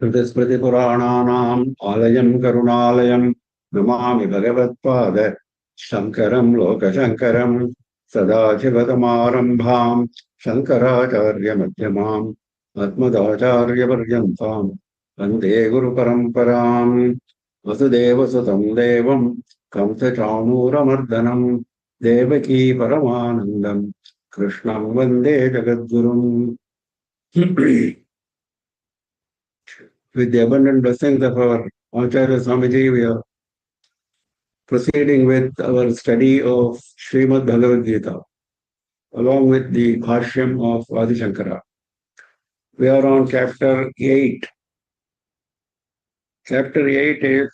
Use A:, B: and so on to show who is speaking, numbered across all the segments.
A: Srimad Alayam Karunalayam Namami Bhagavad Shankaram Lokashankaram Sadachivatamarambham Shankaracharya Madhyamam Atmadacharya Paryantam Vande Guru Paramparam Vasudeva Sutam Devam Kamsachanuramardanam Devaki Paramanandam Krishnam Vande Jagadgurum. With the abundant blessings of our Acharya Swamiji, we are proceeding with our study of Srimad Bhagavad Gita, along with the Bhashyam of Adi Shankara. We are on chapter 8. Chapter 8 is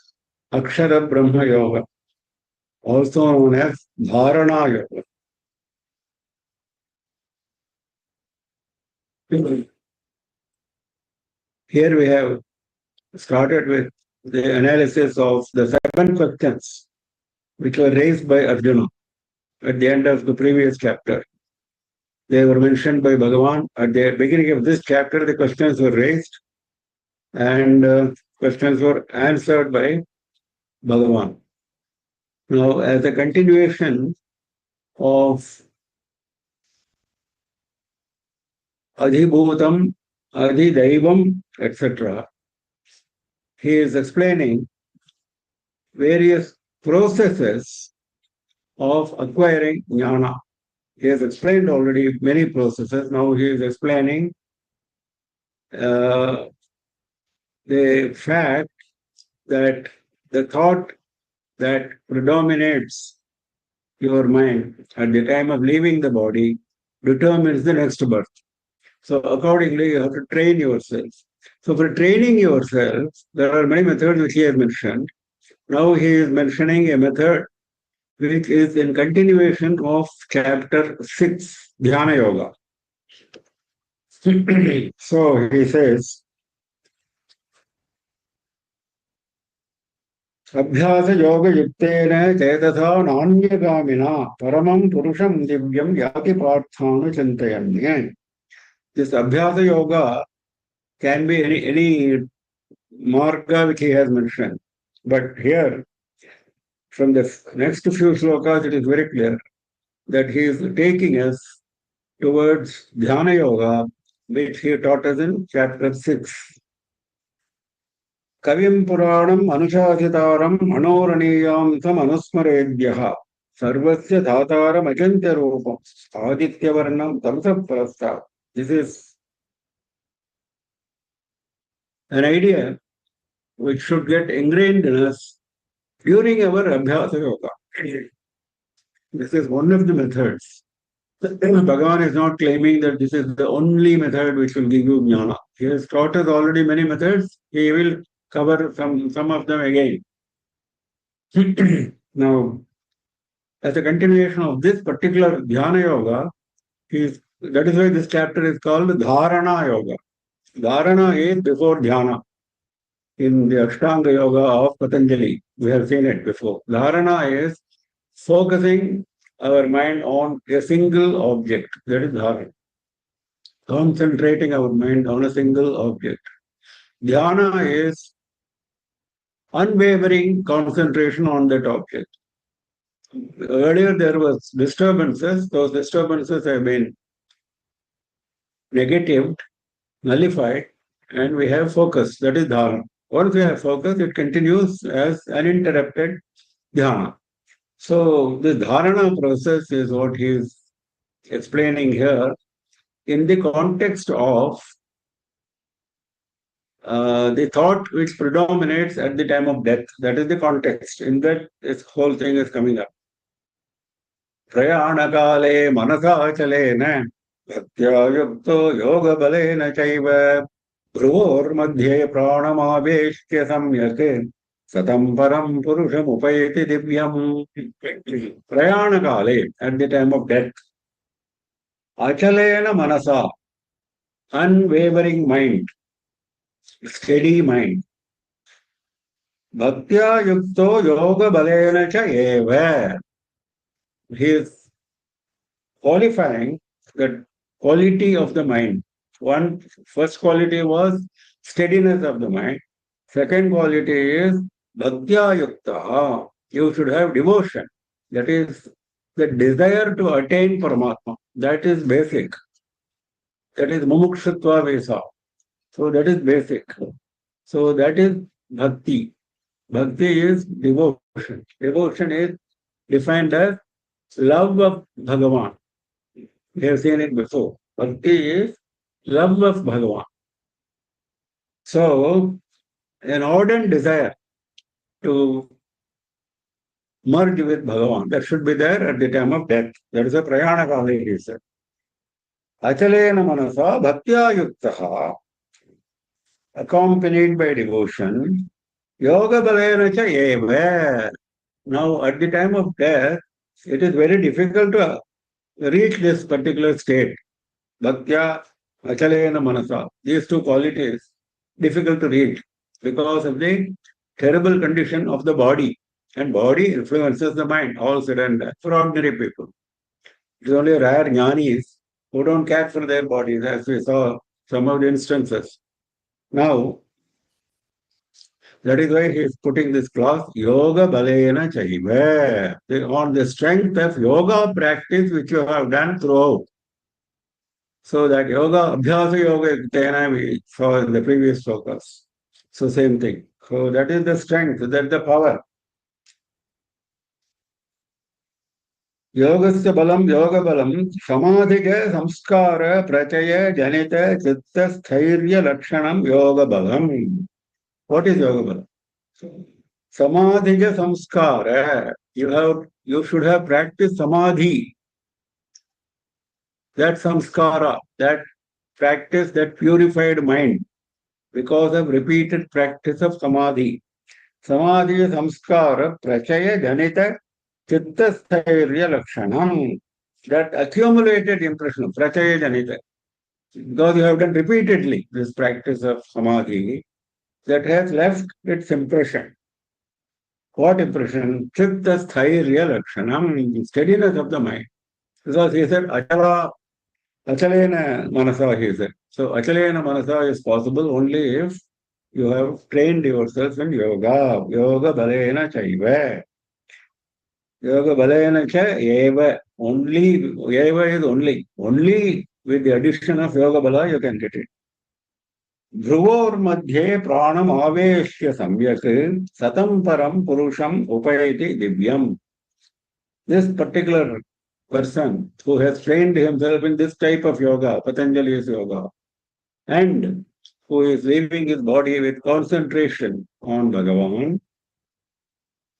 A: Akshara Brahma Yoga, also known as Dharana Yoga. Here we have started with the analysis of the 7 questions which were raised by Arjuna at the end of the previous chapter. They were mentioned by Bhagavan. At the beginning of this chapter, the questions were raised and questions were answered by Bhagavan. Now, as a continuation of Adhibhutam, Adhidaivam, etc., he is explaining various processes of acquiring jnana. He has explained already many processes. Now he is explaining the fact that the thought that predominates your mind at the time of leaving the body determines the next birth. So accordingly, you have to train yourself. So for training yourself, there are many methods which he has mentioned. Now he is mentioning a method which is in continuation of chapter 6, Dhyana Yoga. So he says, Abhyasa Yoga Yuktena Chetasa Nanyagamina Paramam Purusham Divyam Yati Parthanu Chintayanya. This Abhyasa Yoga can be any marga which he has mentioned. But here, from the next few slokas, it is very clear that he is taking us towards Dhyana Yoga, which he taught us in chapter 6. Kavim Puranam Anushadhitaram Manoraniyam Sam Anusmaredhyaha Sarvasya Dhataram Achantya Rupam Aditya Varnam Tamsa Prastha. This is an idea which should get ingrained in us during our Abhyasa Yoga. This is one of the methods. Bhagavan is not claiming that this is the only method which will give you jnana. He has taught us already many methods. He will cover some of them again. Now, as a continuation of this particular Dhyana Yoga, that is why this chapter is called Dharana Yoga. Dharana is before Dhyana. In the Ashtanga Yoga of Patanjali, we have seen it before. Dharana is focusing our mind on a single object. That is dharana. Concentrating our mind on a single object. Dhyana is unwavering concentration on that object. Earlier there was disturbances. Those disturbances have been negatived, nullified, and we have focus. That is dharana. Once we have focus, it continues as uninterrupted dhyana. So the dharana process is what he is explaining here in the context of the thought which predominates at the time of death. That is the context. In that, this whole thing is coming up. Prayanakale manasachalena bhaktya yoga balena chaiva Bhruvor madhye pranamaveshtya samyake satam param purusham upayati divyam. Prayanakale, at the time of death. Achalena manasa, unwavering mind, steady mind. Bhaktya yukto yoga balena cha eva. He is qualifying the quality of the mind. One first quality was steadiness of the mind. Second quality is bhaktya yukta. You should have devotion. That is the desire to attain Paramatma. That is basic. That is mumukshutva vesa. So that is basic. So that is bhakti. Bhakti is devotion. Devotion is defined as love of Bhagavan. We have seen it before. Bhakti is love of Bhagavan. So, an ardent desire to merge with Bhagavan, that should be there at the time of death. That is a prayana kala, it is said. Achalena manasa bhaktya yuktaha, accompanied by devotion, yoga balena cha eva. Now, at the time of death, it is very difficult to reach this particular state. Bhaktya, achalena manasa. These two qualities, difficult to reach because of the terrible condition of the body. And body influences the mind, all said and done, for ordinary people. It is only rare jnanis who don't care for their bodies, as we saw some of the instances. Now, that is why he is putting this clause, yoga balena chaiva, on the strength of yoga practice which you have done throughout. So that yoga, abhyasa yoga, tena we saw in the previous focus. So same thing. So that is the strength, that is the power. Yogasya balam, yoga balam, samadhika samskara prachaya janita chitta sthairya lakshanam yoga balam. What is yoga balam? Samadhika samskara. You should have practiced samadhi. That samskara, that practice, that purified mind, because of repeated practice of samadhi. Samadhi samskara prachaya janita chitta sthairya lakshanam. That accumulated impression, prachaya janita, because you have done repeatedly this practice of samadhi, that has left its impression. What impression? Chitta sthairya lakshanam, steadiness of the mind. Because he said, achalena manasa, he said. So achalena manasa is possible only if you have trained yourself in yoga. Yoga balena chaiva. Yoga balena cha eva. Only, eva is only. Only with the addition of yoga bala you can get it. Dhruvor madhye pranam aveshya samyak satam param purusham upayati divyam. This particular person who has trained himself in this type of yoga, Patanjali's yoga, and who is leaving his body with concentration on Bhagavan,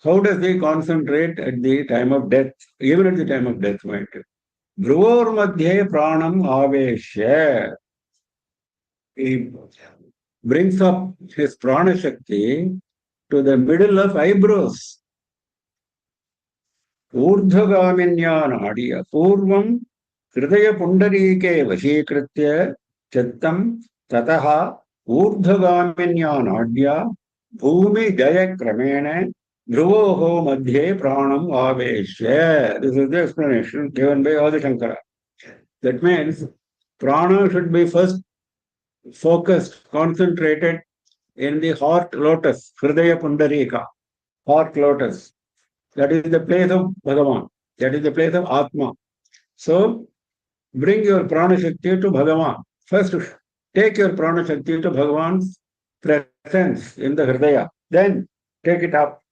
A: how does he concentrate at the time of death, even at the time of death, mind you? Dhruvor madhye pranam aveshya. He brings up his prana shakti to the middle of eyebrows. Urdhagaminya nadiya purvam hridaya pundarike vashikritya chattam tataha urdhagaminya nadya bhumi jaya kramena dhruvoho madhye pranam aveshya. This is the explanation given by Adi Shankara. That means prana should be first focused, concentrated in the heart lotus, hridaya pundarika, heart lotus. That is the place of Bhagavan. That is the place of Atma. So, bring your prana shakti to Bhagavan. First, take your prana shakti to Bhagavan's presence in the Hridaya. Then, take it up.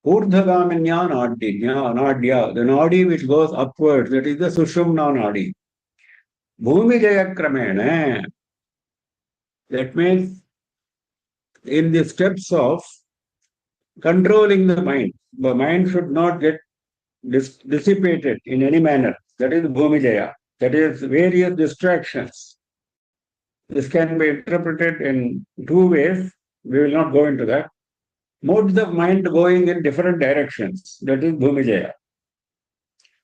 A: Urdhagaminya nadya, the nadi which goes upwards, that is the Sushumna nadi. Bhumi jaya kramena. That means, in the steps of controlling the mind should not get dissipated in any manner. That is Bhumijaya. That is various distractions. This can be interpreted in two ways. We will not go into that. Modes of mind going in different directions. That is Bhumijaya.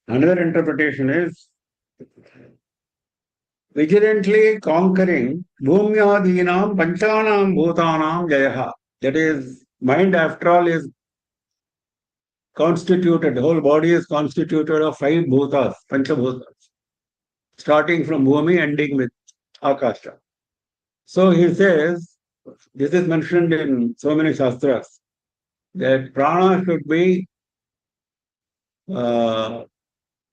A: Another interpretation is vigilantly conquering Bhumyadinam Panchanam Bhutanam Jayaha. That is, mind after all is constituted, the whole body is constituted of 5 bhutas, panchabhutas, starting from Bhumi, ending with Akasha. So he says, This is mentioned in so many shastras, that prana should be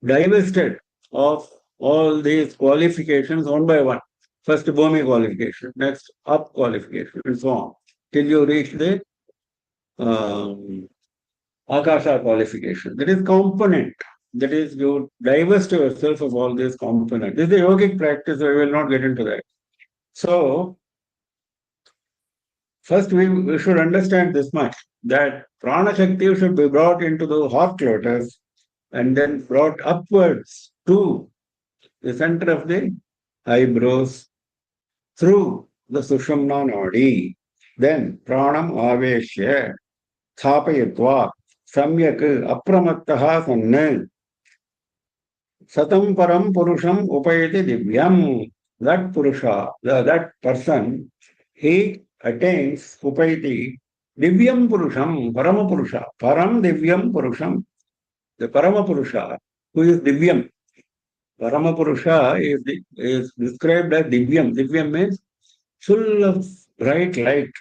A: divested of all these qualifications one by one. First Bhumi qualification, next up qualification, and so on, till you reach the Akasha qualification. That is component. That is, you divest yourself of all these components. This is a yogic practice, I will not get into that. So, first we should understand this much, that prana shakti should be brought into the hot lotus and then brought upwards to the center of the eyebrows through the Sushumna Nadi. Then pranam aveshya thapayatva samyak apramattaha sanna satam param purusham upayati divyam. That purusha, that person, he attains upayati divyam purusham, parama purusha, param divyam purusham. The parama purusha, who is divyam. Parama purusha is described as divyam. Divyam means full of bright light.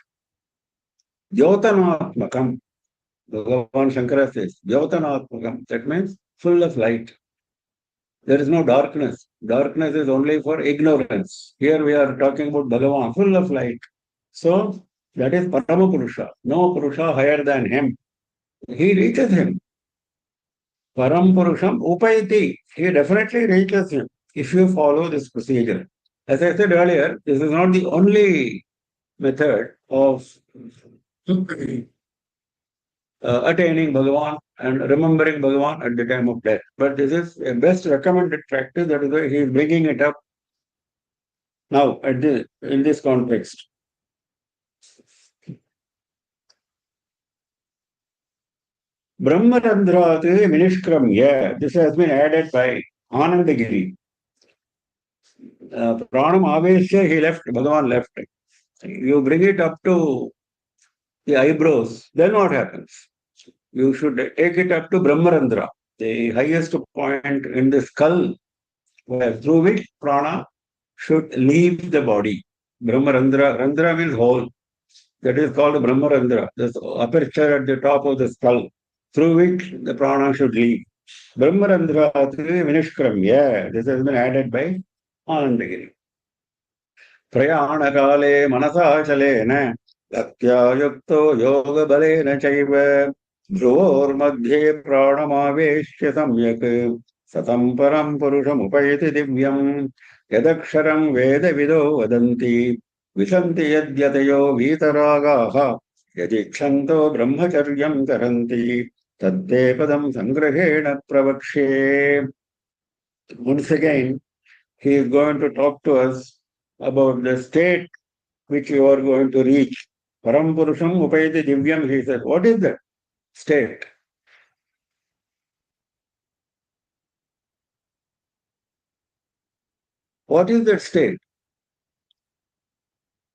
A: Jyotanatmakam. Bhagavan Shankara says, Jyotanatmakam. That means full of light. There is no darkness. Darkness is only for ignorance. Here we are talking about Bhagavan, full of light. So, that is Parama Purusha. No Purusha higher than him. He reaches him. Param Purusham Upayati. He definitely reaches him if you follow this procedure. As I said earlier, this is not the only method of attaining Bhagavan and remembering Bhagavan at the time of death. But this is a best recommended practice. That is why he is bringing it up now in this context. Brahmarandrat Minishkramya. This has been added by Anandagiri. Pranam Aveshya, he left, Bhagavan left. You bring it up to the eyebrows, then what happens? You should take it up to Brahmarandra, the highest point in the skull, through which prana should leave the body. Brahmarandra, Randra means hole. That is called Brahmarandra, this aperture at the top of the skull, through which the prana should leave. Brahmarandra Vinishkramya. This has been added by Anandagiri. Prayanakale manasachalena Yatyayukto yoga balena chaiva Dhruvormadhye pranamaveshya samyak Satam param purusham upayati divyam Yadaksharam veda vido vadanti Visanti yadyatayo vitaragaha Yadikshanto brahmacharyam karanti Tadde padam sangrahena pravakshe. Once again, he is going to talk to us about the state which you are going to reach. Param Purusham Upayati Divyam, he said. What is that state? What is that state?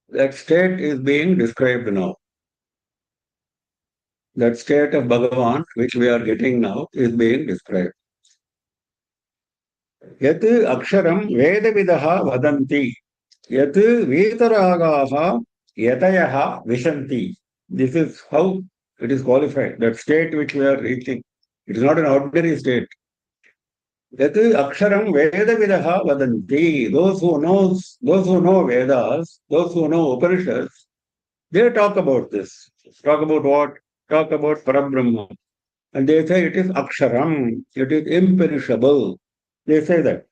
A: That state is being described now. That state of Bhagavan, which we are getting now, is being described. Yat aksharam vedavidaha vadanti. Yat vitaragaha yatayaha vishanti. This is how it is qualified. That state which we are reaching. It is not an ordinary state. Yat aksharam vedavidaha vadanti. Those who know Vedas, those who know Upanishads, they talk about this. Talk about what? Talk about Parabrahma. And they say it is aksharam. It is imperishable. They say that.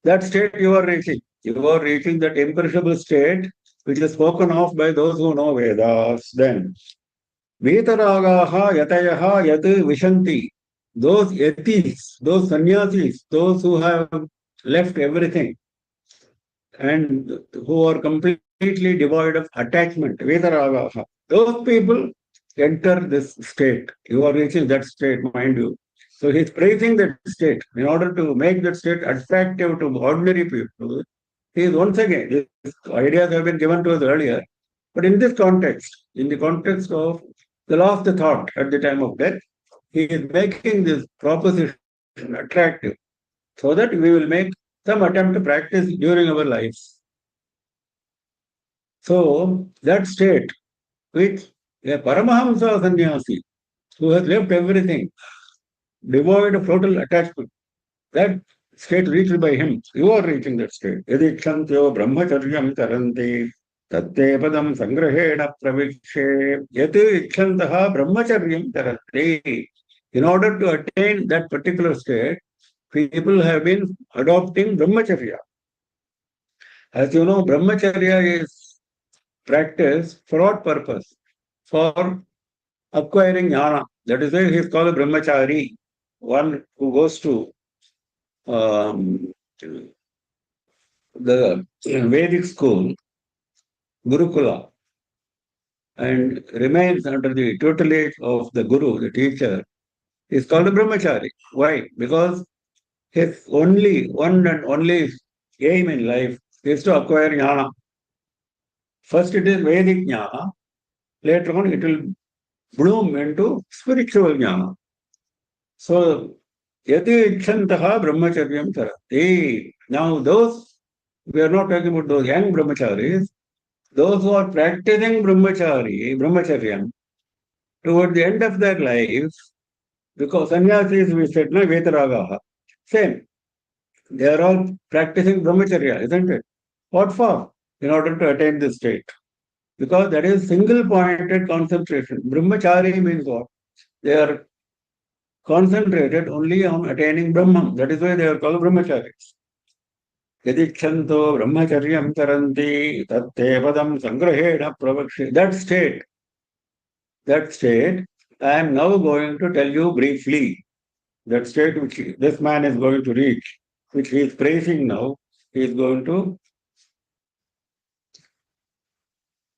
A: That state you are reaching. You are reaching that imperishable state which is spoken of by those who know Vedas. Then, Vetaragaha yatayaha yat vishanti. Those yatis, those sannyasis, those who have left everything and who are completely devoid of attachment, Vetaragaha. Those people enter this state. You are reaching that state, mind you. So he's praising that state in order to make that state attractive to ordinary people. He is once again, these ideas have been given to us earlier, but in this context, in the context of the last thought at the time of death, he is making this proposition attractive so that we will make some attempt to practice during our lives. So that state, which a Paramahamsa sannyasi, who has left everything, devoid of total attachment, that state reached by him. You are reaching that state. Yadikshantyo brahmacharyam taranti tatte padam sangrahena pravikshe yat ikshantaha brahmacharyam taranti. In order to attain that particular state, people have been adopting brahmacharya. As you know, brahmacharya is practiced for what purpose? For acquiring jnana. That is why he is called a brahmachari, one who goes to the Vedic school, Gurukula, and remains under the tutelage of the Guru, the teacher, is called a brahmachari. Why? Because his one and only aim in life is to acquire jnana. First it is Vedic jnana, later on it will bloom into spiritual jnana. So, yati ikshantaha brahmacharyam tarati. Now those, we are not talking about those young brahmacharis, those who are practicing brahmacharyam, toward the end of their lives, because sannyasis we said, no, vetaragaha, same. They are all practicing brahmacharya, isn't it? What for? In order to attain this state. Because that is single-pointed concentration. Brahmachari means what? They are concentrated only on attaining Brahman. That is why they are called brahmacharis. Yadikṣanto brahmacharyam taranti tatte padam sangrahena pravakshi. That state, I am now going to tell you briefly. That state which this man is going to reach, which he is praising now, he is going to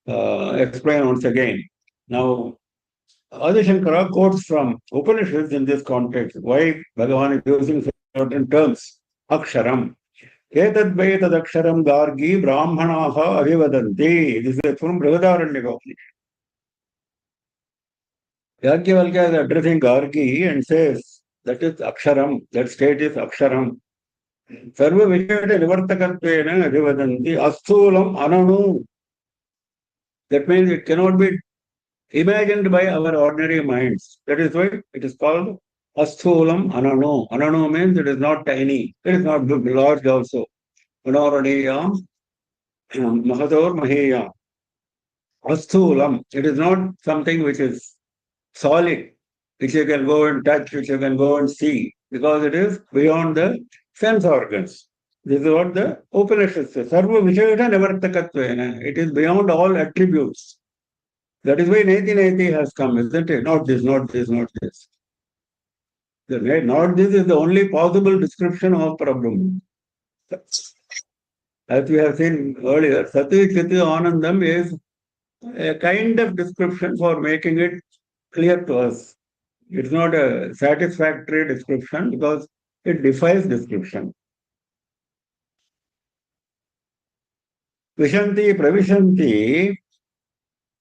A: explain once again. Now, Adi Shankara quotes from Upanishads in this context. Why Bhagavan is using certain terms? Aksharam. Etad Vaitad Aksharam Gargi Brahmanaha Adivadanti. This is from Brihadaranyaka. Yajnavalkya is addressing Gargi and says, that is Aksharam, that state is Aksharam. Sarva Vijayata Nivartakatvena Adivadanti Asthulam Ananu. That means it cannot be imagined by our ordinary minds. That is why it is called Asthulam Anano. Anano means it is not tiny. It is not large also. Anaraniyam Mahador Mahiyam. Asthulam. It is not something which is solid, which you can go and touch, which you can go and see, because it is beyond the sense organs. This is what the Upanishad says. Sarva Vishayata Nivartakatvena. It is beyond all attributes. That is why Neti has come, isn't it? Not this, not this, not this. Not this is the only possible description of Parabrahman. As we have seen earlier, Sati Chiti Anandam is a kind of description for making it clear to us. It's not a satisfactory description because it defies description. Vishanti Pravishanti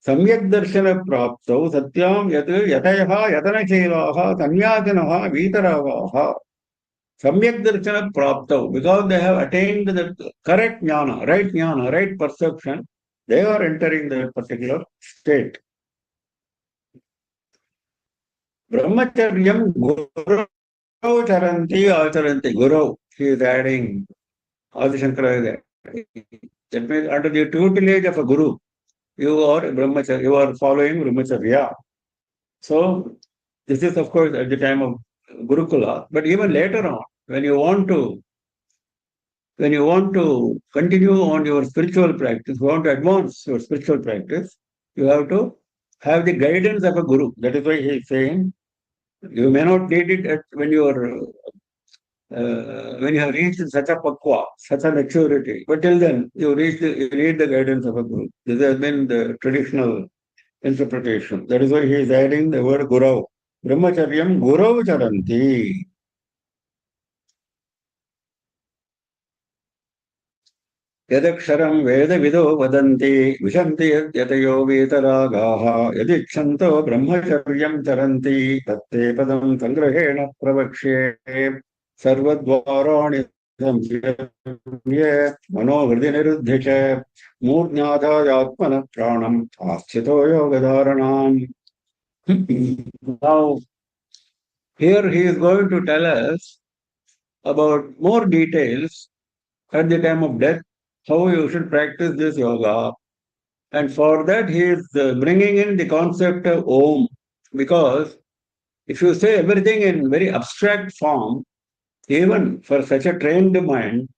A: Samyak Darshana Praptau Satyam Yatayaha Yatanashelaha Sanyatanaha Vitaravaha Samyak Darshana Praptau, because they have attained the correct jnana, right perception, they are entering the particular state. Brahmacharyam Guru Charanti Acharanti. Guru, he is adding, Adi Shankara is adding. That means under the tutelage of a Guru, you are brahmacharya, you are following brahmacharya. So this is of course at the time of Gurukula, but even later on, when you want to continue on your spiritual practice, you want to advance your spiritual practice, you have to have the guidance of a Guru. That is why he is saying, you may not need it when you have reached such a pakwa, such a maturity. But till then, you need the guidance of a Guru. This has been the traditional interpretation. That is why he is adding the word Guru. Brahmacharyam Guru Charanti. Yadaksharam Veda Vido Vadanti Vishanti Yatayo Vetaragaha Yadikṣanto Brahmacharyam Charanti Tatte Padam Sangrahena Pravakshe Sarvadvarani मनोहृदि निरुद्ध च मूर्ध्याधायात्मनः प्राणम् आस्थितो योगधारणाम्. Now, here he is going to tell us about more details at the time of death, how you should practice this yoga. And for that, he is bringing in the concept of Om, because if you say everything in very abstract form, even for such a trained mind,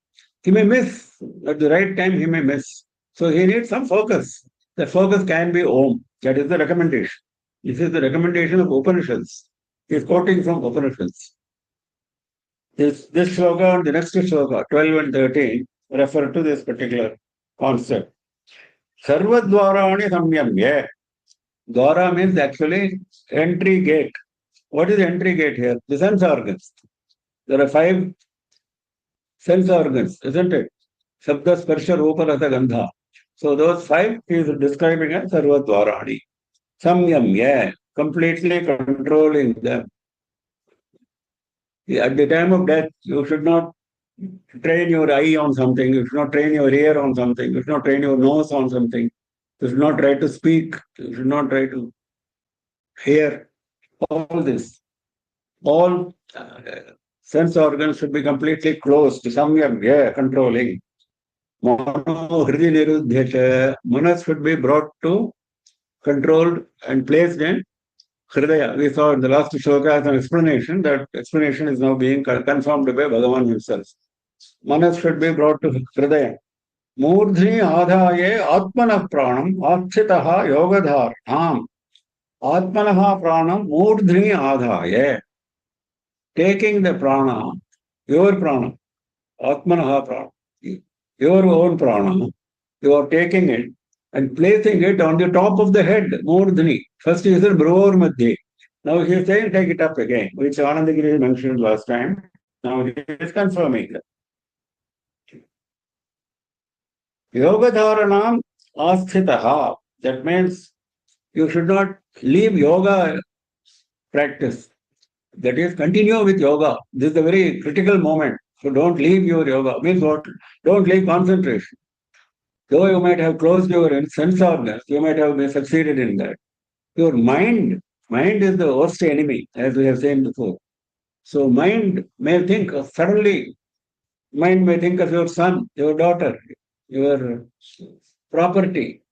A: he may miss. At the right time, he may miss. So he needs some focus. The focus can be Om. That is the recommendation. This is the recommendation of Upanishads. He is quoting from Upanishads. This shloka and the next shloka, 12 and 13, refer to this particular concept. Sarvadvarani samyamya. Dwara means actually entry gate. What is the entry gate here? The sense organs. There are 5 sense organs, isn't it? Sabda, Sparsha, Rupa, Rasa, Gandha. So those 5 he is describing as Sarvadvarani. Samyamya, completely controlling them. At the time of death, you should not train your eye on something, you should not train your ear on something, you should not train your nose on something, you should not try to speak, you should not try to hear. All this, all sense organs should be completely closed, samyam, controlling. Mano hridi niruddhya, manas should be brought to, controlled and placed in Hridaya. We saw in the last shloka as an explanation. That explanation is now being confirmed by Bhagavan himself. Manas should be brought to Hridaya. Murdhni adhaye atmanah pranam asthitaha yogadharnam. Atmanah pranam murdhni adhaye. Taking the prana, your prana, atmanah prana, your own prana, you are taking it and placing it on the top of the head, murdhni. First he said bhror madhye. Now he is saying take it up again, which Anandagiri mentioned last time. Now he is confirming that. Yogadharanam asthitaha. That means you should not leave yoga practice. That is, continue with yoga. This is a very critical moment. So don't leave your yoga. Means what? Don't leave concentration. Though you might have closed your sense organs, you might have succeeded in that. Your mind is the worst enemy, as we have said before. So mind may think suddenly, mind may think of your son, your daughter, your property.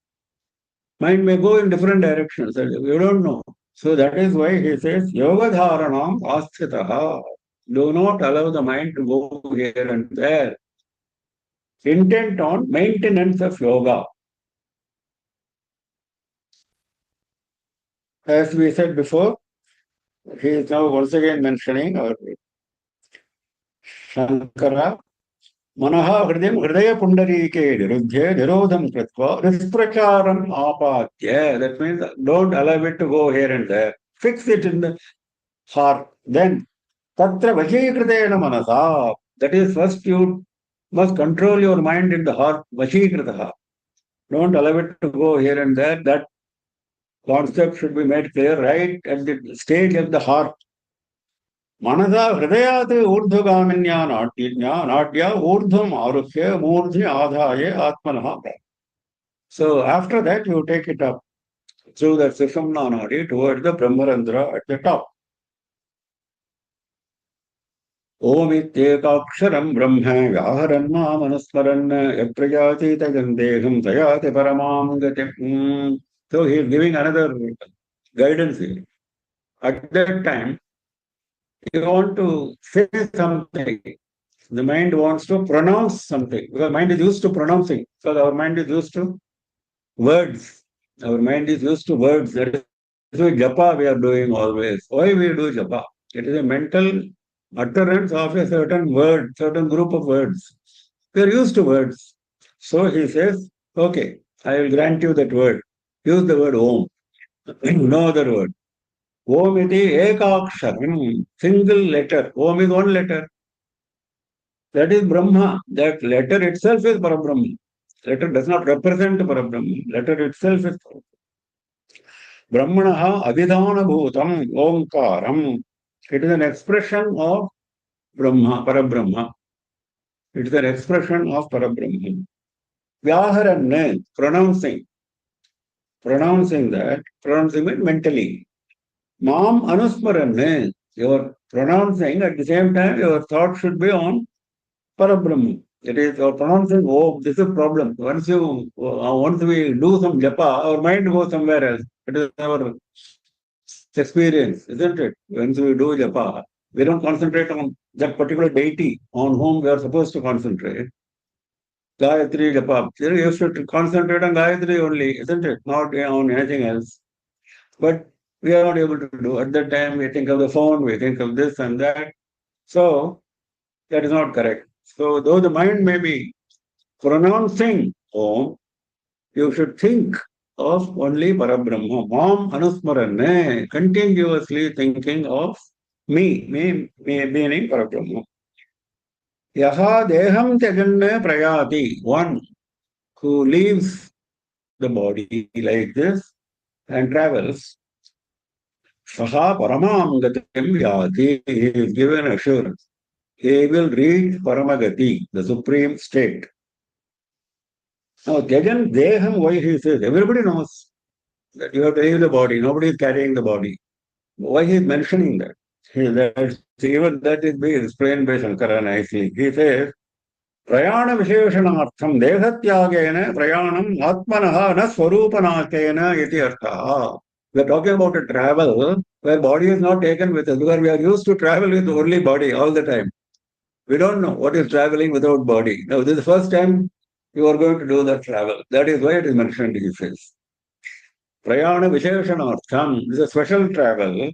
A: Mind may go in different directions. You don't know. So that is why he says, Yoga Dharanam Asthitaha. Do not allow the mind to go here and there. Intent on maintenance of yoga. As we said before, he is now once again mentioning our Shankara. Manaha hridaya pundarike nirudhya nirodham kritva nispracharam apatya. That means don't allow it to go here and there. Fix it in the heart. Then Tatra vashikritena manasa. That is, first you must control your mind in the heart. Vashikritaha. Don't allow it to go here and there. That concept should be made clear right at the stage of the heart. Manasa hridayat urdhvagaminya natya urdhvam arupya murdhi adhaye atmanaha. So after that you take it up through the Sushumna nadi towards the Brahmarandra at the top. Om ityekaksharam brahma vyaharan mamanasmaran yaprajatita gandeham sayate paramam gatim. So he is giving another guidance here. At that time, you want to say something. The mind wants to pronounce something, because mind is used to pronouncing. So our mind is used to words. Our mind is used to words. That is why japa we are doing always. Why we do japa? It is a mental utterance of a certain word, certain group of words. We are used to words. So he says, okay, I will grant you that word. Use the word Om. No other word. Om iti ekaksharam, single letter. Om is one letter. That is Brahma. That letter itself is Parabrahma. Letter does not represent Parabrahma. Letter itself is Brahmanaha abhidhana bhutam omkaram. It is an expression of Brahma, Parabrahma. It is an expression of Parabrahman. Vyaharan, pronouncing it mentally. Mam Anusmaran, your pronouncing at the same time, your thought should be on Parabrahman. It is your pronouncing, oh, this is a problem. Once we do some japa, our mind goes somewhere else. It is our experience, isn't it? Once we do japa, we don't concentrate on that particular deity on whom we are supposed to concentrate. Gayatri japa. You should concentrate on Gayatri only, isn't it? Not on anything else. But we are not able to do. At that time, we think of the phone, we think of this and that. So that is not correct. So though the mind may be pronouncing Om, you should think of only Parabrahma. Mam Anusmarane, continuously thinking of me meaning Parabrahma. Yaha deham tyajanne prayati, one who leaves the body like this and travels. Saha paramam gatim yati, he is given assurance. He will reach Paramagati, the supreme state. Now, Tyajan Deham, why he says, everybody knows that you have to leave the body, nobody is carrying the body. Why he is mentioning that? Even that is being explained by Shankara nicely. He says, Prayana Visheshanartham Dehatyagena Prayanam Atmanaha Na Swarupanakena Iti Artha. We are talking about a travel where body is not taken with us because we are used to travel with only body all the time. We don't know what is traveling without body. Now, this is the first time you are going to do that travel. That is why it is mentioned, he says. Prayana Visheshanartham is a special travel.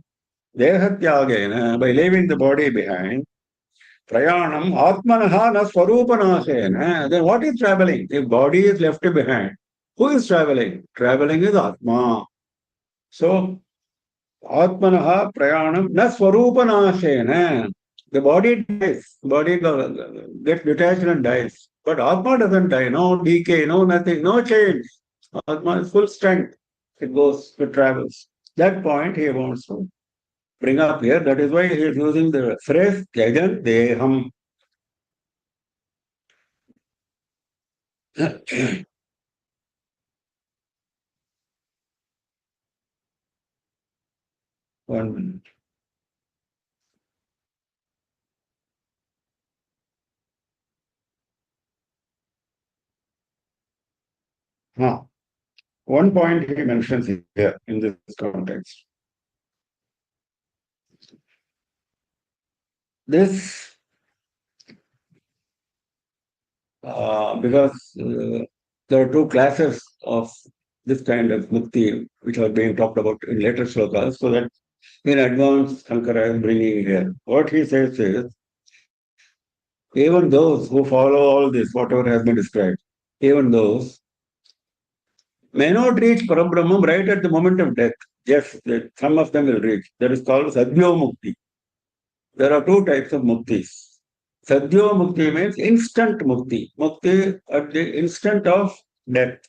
A: Dehatyagena, by leaving the body behind. Prayanam Atmanaha na Swarupanasena. Then what is traveling? If body is left behind, who is traveling? Traveling is Atma. So, Atmanaha Prayanam na Swarupanasena. The body dies, body gets detached and dies. But Atma doesn't die, no decay, no nothing, no change. Atma is full strength. It goes, it travels. That point he wants to bring up here. That is why he is using the phrase Jagan Deham. One minute. One point he mentions here in this context. This, because there are two classes of this kind of mukti which are being talked about in later slokas, so that in advance Shankara is bringing here. What he says is, even those who follow all this, whatever has been described, even those may not reach Parabrahmam right at the moment of death. Yes, some of them will reach. That is called Sadhyo Mukti. There are two types of muktis. Sadhyo Mukti means instant Mukti. Mukti at the instant of death.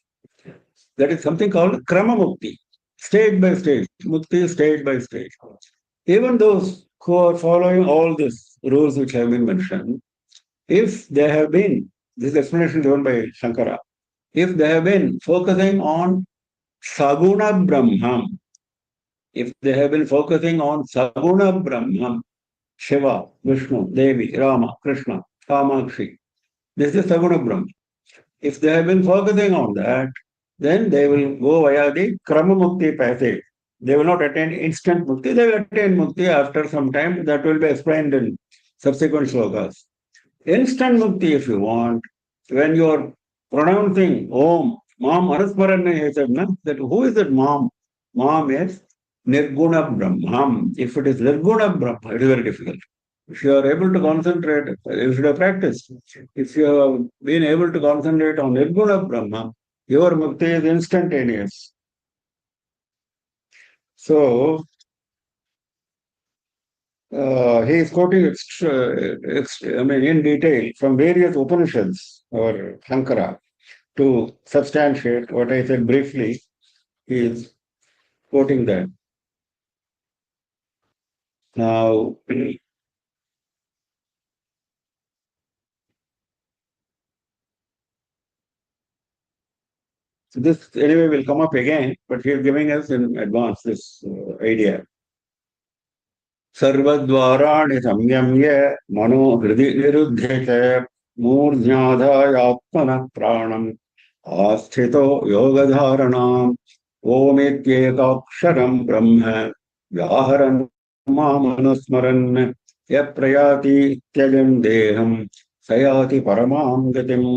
A: That is something called Krama Mukti. Stage by stage. Mukti stage by stage. Even those who are following all these rules which have been mentioned, if they have been, this explanation given by Shankara, if they have been focusing on Saguna Brahman, if they have been focusing on Saguna Brahman, Shiva, Vishnu, Devi, Rama, Krishna, Kamakshi, this is Saguna Brahman. If they have been focusing on that, then they will go via the Krama Mukti passage. They will not attain instant Mukti, they will attain Mukti after some time. That will be explained in subsequent slokas. Instant Mukti, if you want, when you are pronouncing Om, Mam Anusmarana, that who is that Mam? Mam is Nirguna Brahman. If it is Nirguna Brahman, it is very difficult. If you are able to concentrate, you should have practiced. If you have been able to concentrate on Nirguna Brahma, your Mukti is instantaneous. So, he is quoting in detail from various Upanishads or Shankara to substantiate what I said briefly. He is quoting that. Now, So this anyway will come up again, but he is giving us in advance this idea. सर्वद्वाराणि संयम्य मनो हृदि निरुध्य च मूर्ध्याधायात्मनः प्राणम् आस्थितो योगधारणाम् ओमित्येकाक्षरम् ब्रह्म व्याहरन् मामनुस्मरन् यः प्रयाति त्यजन् देहम् स याति परमाम् गतिम्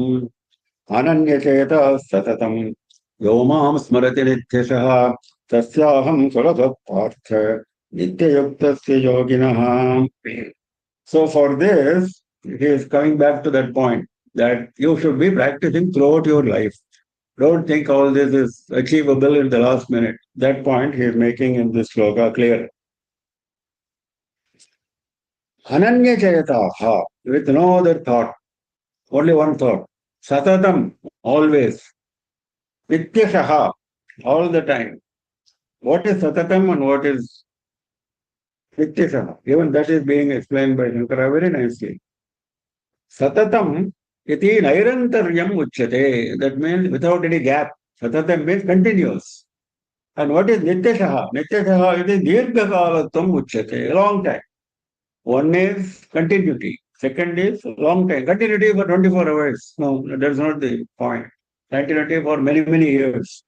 A: अनन्यचेतः सततम् यो मां स्मरति नित्यशः तस्याहं सुलभः Partha nityayuktasya yoginah. So for this, he is coming back to that point that you should be practicing throughout your life. Don't think all this is achievable in the last minute. That point he is making in this sloka clear. Ananya chayataha, with no other thought, only one thought. Satatam, always. Nityashaha, all the time. What is satatam and what is Nityasana? Even that is being explained by Shankara very nicely. Satatam iti nairantaryam uchyate. That means without any gap. Satatam means continuous. And what is Nityashaha? Nityashaha it is dirghakalatvam uchyate. A long time. One is continuity. Second is long time. Continuity for 24 hours. No, that's not the point. Continuity for many, many years.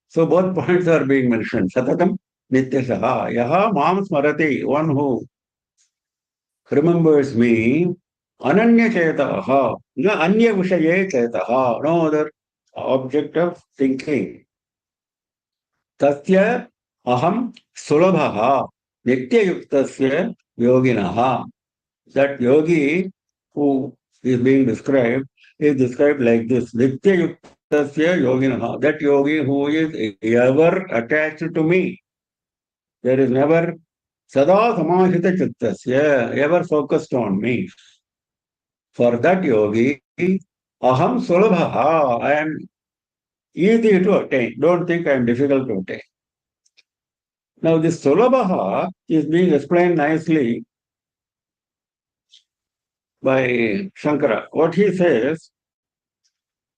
A: So both points are being mentioned. Satatam Nityashaha. Yaha mam smarati. One who remembers me, ananya chetaha, na anya vishaye chetaha, no other object of thinking. Tasya aham sulabhaha, nityayuktasya yoginaha. That yogi who is being described is described like this. Nityayuktasya yoginaha. That yogi who is ever attached to me. There is never Sada samahita chittasya, ever focused on me. For that yogi, aham sulabhaha, I am easy to attain. Don't think I am difficult to attain. Now this sulabhaha is being explained nicely by Shankara. What he says,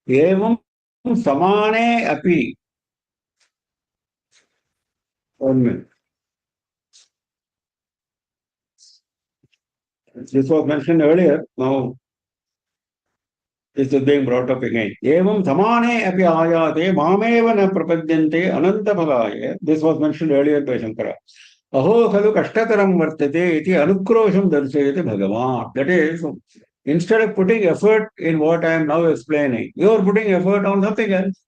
A: evam samane api. 1 minute. This was mentioned earlier. Now this is being brought up again. Evam samane api ayate mameva na prapadyante anantaphalaya. This was mentioned earlier by Shankara. Aho khalu kashtataram vartate iti anukrosham darshayate Bhagavan. That is, instead of putting effort in what I am now explaining, you are putting effort on something else.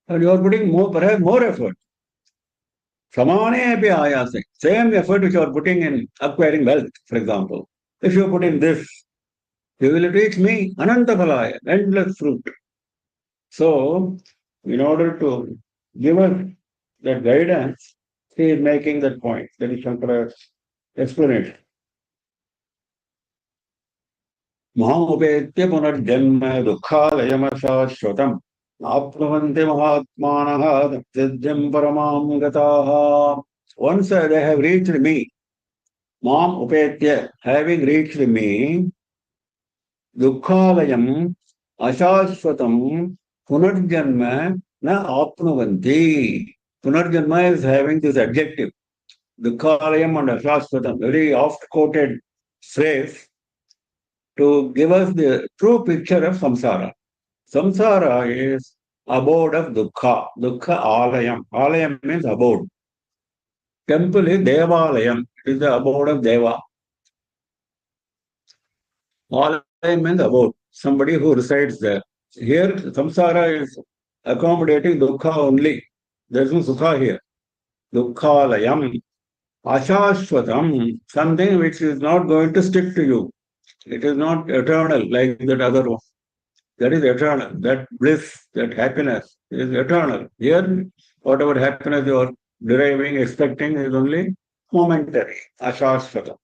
A: And you are putting more, perhaps more effort. Samane api ayase. Same effort which you are putting in acquiring wealth, for example. If you put in this, you will reach me, Anantaphalaya, endless fruit. So, in order to give us that guidance, he is making that point. That is Shankara's explanation. Mahupetya punarjanma dukhalayamashashvatam apnuvanti mahatmanaha siddhim paramam gataha. Once they have reached me, Mam upetya, having reached me, Dukkhalayam ashashvatam punarjanma na apnuvanti. Punarjanma is having this adjective. Dukkhalayam and ashashvatam, very oft quoted phrase to give us the true picture of samsara. Samsara is abode of dukkha. Dukkha alayam. Alayam means abode. Temple is devalayam. It is the abode of deva. Alayam means abode. Somebody who resides there. Here, samsara is accommodating dukkha only. There is no sukha here. Dukkhalayam. Ashashvatam. Something which is not going to stick to you. It is not eternal like that other one. That is eternal. That bliss, that happiness is eternal. Here, whatever happiness you are deriving, expecting is only momentary. Ashashvatam.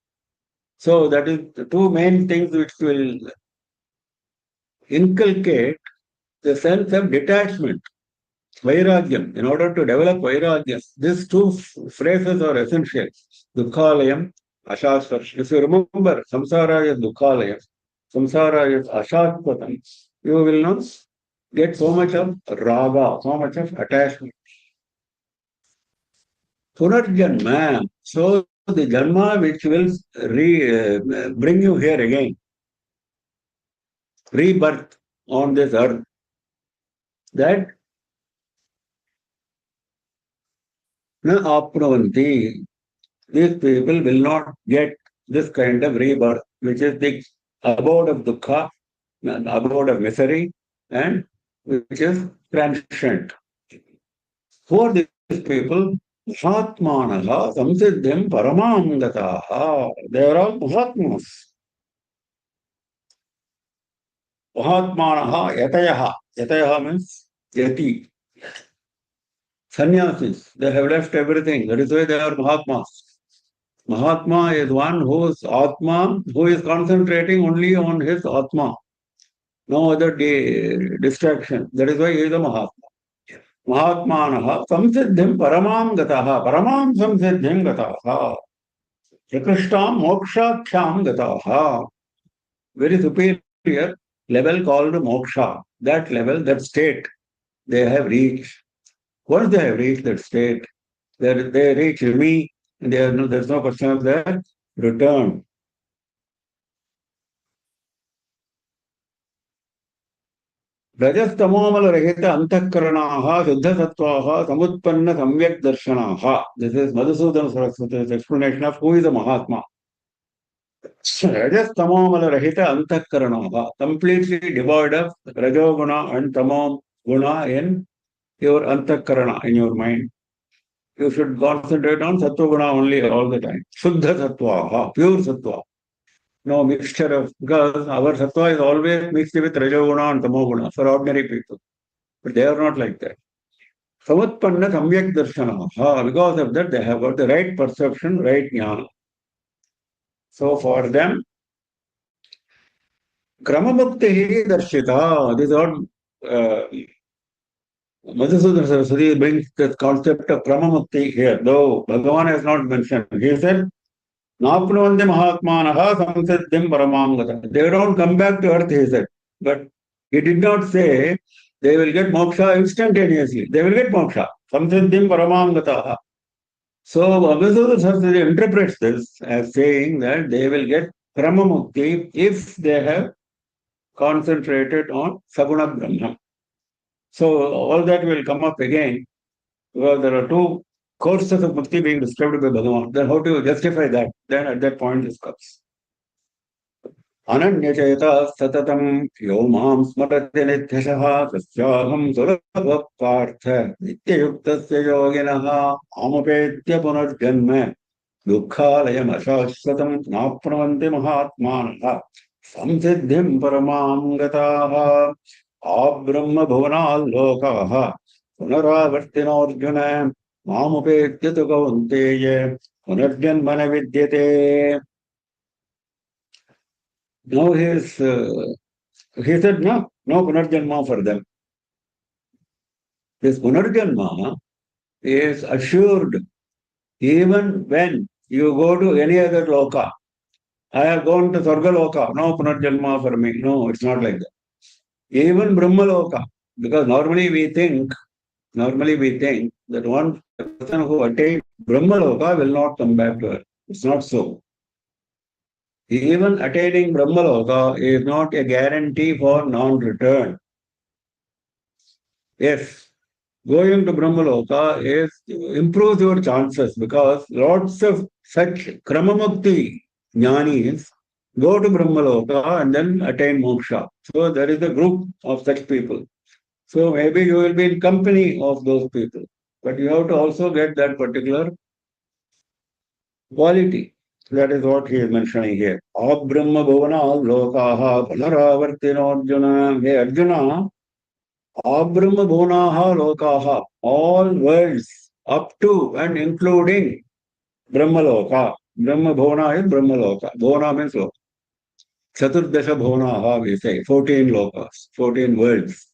A: So that is the two main things which will inculcate the sense of detachment. Vairagyam. In order to develop vairagyam, these two phrases are essential. Dukkhalayam, ashashvatam. If you remember, samsara is dukkhalayam. Samsara is ashashvatam. You will not get so much of raga, so much of attachment. Punarjanma, so the janma which will bring you here again, rebirth on this earth, that na apnavanti, these people will not get this kind of rebirth, which is the abode of dukkha, abode of misery, and which is transient. For these people, Mahatmanaha samsiddhim paramam gataha. They are all Mahatmas. Mahatmanaha yatayaha. Yatayaha means yati. Sannyasis. They have left everything. That is why they are Mahatmas. Mahatma is one who is Atma, who is concentrating only on his Atma. No other distraction. That is why he is a Mahatma. Mahatmanaha samsiddhim paramam gataha. Paramam samsiddhim gataha. Yakrishtam mokshakhyam gataha. Very superior level called moksha. That level, that state, they have reached. Once they have reached that state, they reach me, and there's no question of their return. Rajastamomala rahita antakaranaha siddhasattvaha samutpanna samyak darshanaha. This is Madhusudana Saraswati's explanation of who is a Mahatma. Rajastamomala rahita antakaranaha, completely devoid of rajoguna and tamam guna in your antakarana, in your mind. You should concentrate on sattva-guna only all the time. Shuddha sattva, pure sattva. No mixture of, because our sattva is always mixed with rajoguna and tamoguna for ordinary people. But they are not like that. Samatpanna samyak darshana. Because of that, they have got the right perception, right jnana. So for them, kramamukti darshita. This is what Madhusudana Saraswati brings the concept of Kramamukti here, though Bhagavan has not mentioned. He said, Napnavandi Mahatmanaha samsiddhim paramam gata. They don't come back to earth, he said. But he did not say they will get moksha instantaneously. They will get moksha. Samsiddhim paramam gata. So Madhusudana Saraswati interprets this as saying that they will get Kramamukti if they have concentrated on Saguna Brahma. So all that will come up again, because there are two courses of mukti being described by Bhagavan. Then how to justify that? Then at that point this comes. Ananyachayata satatam yomam smarati nityashaha tasyaham surabha partha nityayuktasya yoginaha amapetya punarjanma dukkhalayam ashashvatam napravanti mahatmanaha samsiddhim paramam gataha abrahma bhuvanalokaha punaravartinoarjuna mamupetya tu kaunteya punarjanmana vidyate. Now he said no punarjanma for them. This punarjanma is assured even when you go to any other loka. I have gone to Sarga Loka, no punarjanma for me. No, it's not like that. Even Brahma Loka, because normally we think that one person who attained Brahma Loka will not come back to earth. It's not so. Even attaining Brahma Loka is not a guarantee for non-return. Yes, going to Brahma Loka improves your chances, because lots of such Kramamukti jnanis go to Brahma Loka and then attain moksha. So there is a group of such people. So maybe you will be in company of those people. But you have to also get that particular quality. That is what he is mentioning here. Abrahma bhuvana lokaha punaravartino Arjuna. Hey Arjuna, Abrahma bhuvanaha lokaha. All worlds up to and including Brahma Loka. Brahma bhuvana is Brahma Loka. Bhuvana means loka. Chaturdasha bhuvaнаha, we say, 14 lokas, 14 worlds.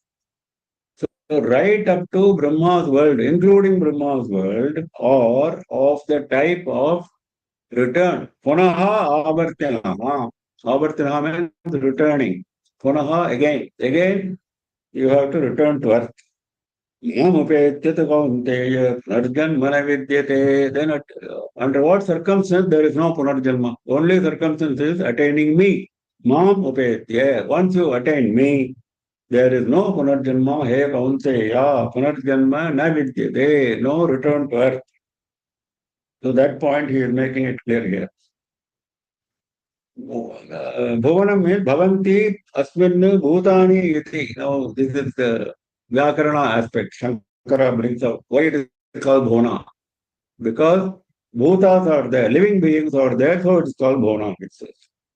A: So right up to Brahma's world, including Brahma's world, or of the type of return. Punaha avartinaha. Avartinaha means returning. Punaha again. Again, you have to return to earth. Mamupetyata kaunteya punarjanmana vidyate. Then under what circumstance there is no punarjanma? Only circumstance is attaining me. Mamupetya. Once you attain me, there is no punarjanma. He kaunteya. Punarjanma na vidyate. No return to earth. So that point he is making it clear here. Bhuvanam means bhavanti asmin bhutani iti. Now this is the Vyakarana aspect. Shankara brings out why it is called Bhuna. Because bhutas are there, living beings are there, so it is called Bhuna itself.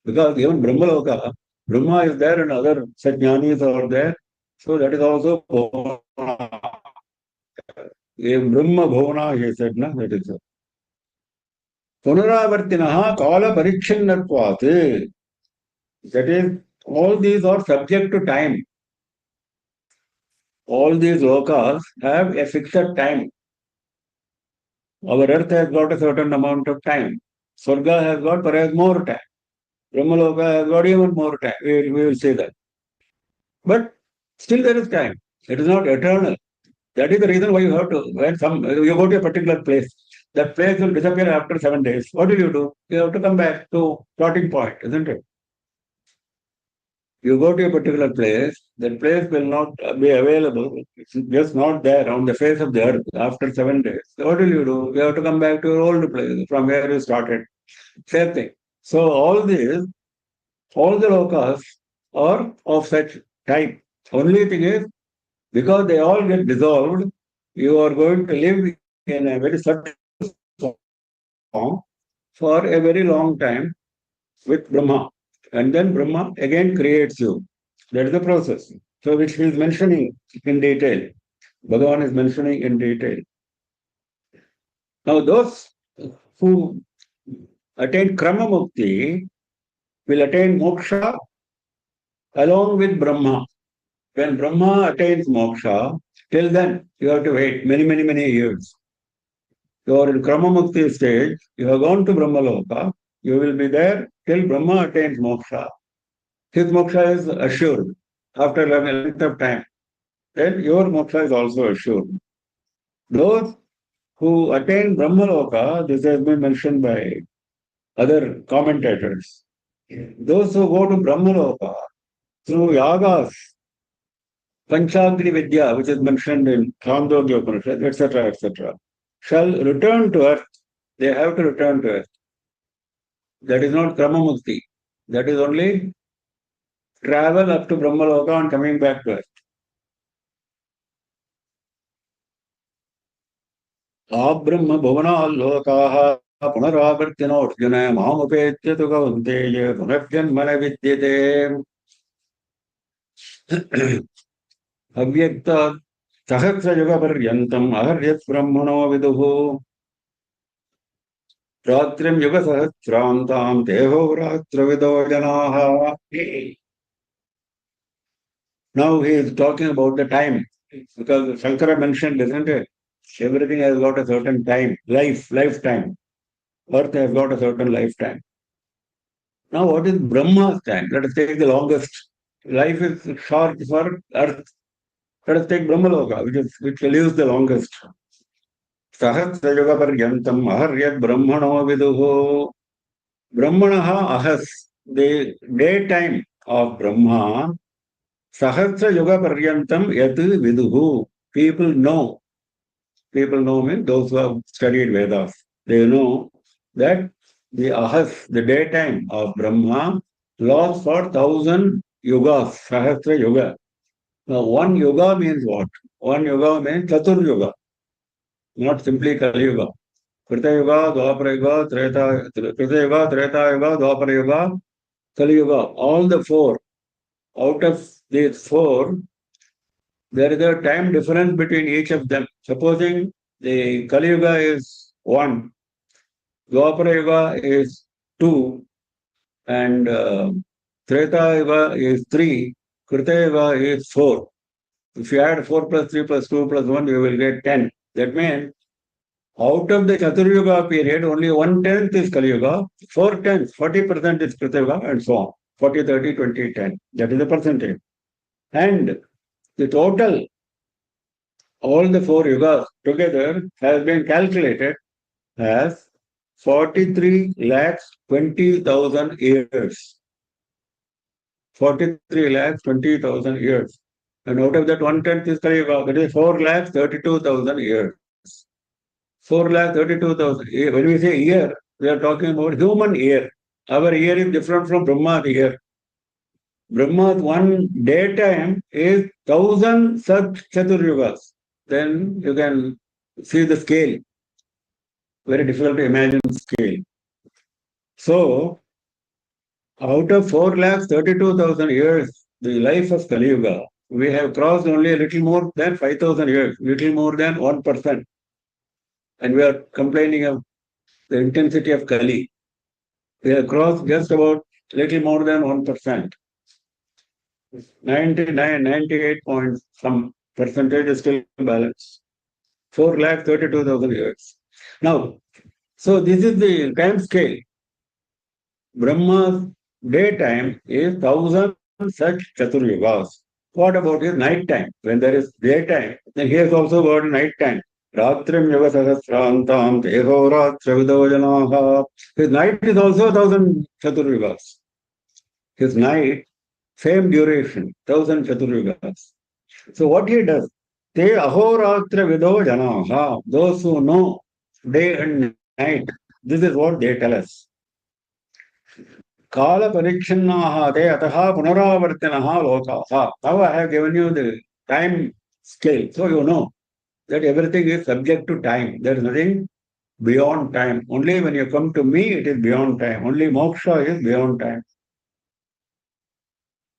A: Because even Brahmaloka, Brahma is there and other Sajnanis are there, so that is also Bhuna. Brahma Bhuna, he said, na, that is it. Punaravartinaha kala parichinnatvat. That is, all these are subject to time. All these lokas have a fixed time. Our earth has got a certain amount of time. Swarga has got perhaps more time. Brahmaloka has got even more time. We will say that. But still there is time. It is not eternal. That is the reason why you have to, when you go to a particular place, that place will disappear after 7 days. What will you do? You have to come back to starting point, isn't it? You go to a particular place, that place will not be available. It's just not there on the face of the earth after 7 days. So what will you do? You have to come back to your old place from where you started. Same thing. So all the lokas are of such type. Only thing is, because they all get dissolved, you are going to live in a very subtle form for a very long time with Brahma. And then Brahma again creates you. That is the process. So which he is mentioning in detail. Bhagavan is mentioning in detail. Now those who attain Krama Mukti will attain moksha along with Brahma. When Brahma attains moksha, till then you have to wait many years. You are in Krama Mukti stage, you have gone to Brahmaloka, you will be there till Brahma attains moksha. His moksha is assured after a length of time. Then your moksha is also assured. Those who attain Brahmaloka, this has been mentioned by other commentators. Those who go to Brahmaloka through yagas, Panchagni Vidya, which is mentioned in Chandogya Upanishad, etc., shall return to earth. They have to return to earth. That is not Krama Mukti. That is only travel up to Brahmaloka and coming back to earth. Abrahma Bhuvanalokaha Punaravartinoarjuna Mamupetya tu Kaunteya Punarjanmana Vidyate Avyakta Sahasra Yuga Paryantam Aharyat Brahmano Viduhu Ratrim Yuga Sahasrantam Deho Ratra Vido Janaha. Now he is talking about the time, because Shankara mentioned, isn't it? Everything has got a certain time, lifetime. Earth has got a certain lifetime. Now what is Brahma's time? Let us take the longest. Life is short for Earth. Let us take Brahmaloka, which lives the longest. Sahasra Yuga Paryantam Aharyat Brahmano Viduhu. Brahmanaha Ahas, the daytime of Brahma, Sahasra Yuga Paryantam Yat Viduhu. People know. People know means those who have studied Vedas. They know that the Ahas, the daytime of Brahma, lasts for 1,000 yugas, Sahasra Yuga. Now, one yuga means what? One yuga means Chatur Yuga, not simply Kali Yuga. Krita Yuga, Dwapara Yuga, Krita Yuga, Treta Yuga, Dwapara Yuga, Kali Yuga. All the four. Out of these four, there is a time difference between each of them. Supposing the Kali Yuga is 1, Dwapara Yuga is 2, and Treta Yuga is 3, Krita Yuga is 4. If you add 4 plus 3 plus 2 plus 1, you will get 10. That means out of the Chatur Yuga period, only 1/10 is Kali Yuga, 4/10, 40% is Krita Yuga, and so on. 40, 30, 20, 10. That is the percentage. And The total, all the four yugas together has been calculated as 43 lakhs 20,000 years. 43 lakhs 20,000 years. And out of that, 1/10 is Kali Yuga. That is 4 lakhs 32,000 years. 4 lakhs 32,000. When we say year, we are talking about human year. Our year is different from Brahma's year. Brahma's one daytime is 1,000 such Chaturyugas. Then you can see the scale. Very difficult to imagine scale. So, out of 4 lakhs 32,000 years, the life of Kali Yuga, we have crossed only a little more than 5,000 years, little more than 1%. And we are complaining of the intensity of Kali. We have crossed just about little more than 1%. 99, 98 point some percentage is still balanced. 4 lakh 32,000 years. Now, so this is the time scale. Brahma's daytime is 1,000 such Chaturyugas. What about his night time? When there is daytime, then he has also got night time. Ratrim Yoga Sahasrantam Tehoratra Vidojanaha. His night is also 1,000 Chaturyugas. His night, same duration, 1,000 Chaturyugas. So what he does, Te Ahoratra Vidojanaha, those who know day and night, this is what they tell us. Kala Parichinnaha Te Ataha Punaravartinaha Lokaha. Now I have given you the time scale, so you know that everything is subject to time. There is nothing beyond time. Only when you come to me, it is beyond time. Only moksha is beyond time.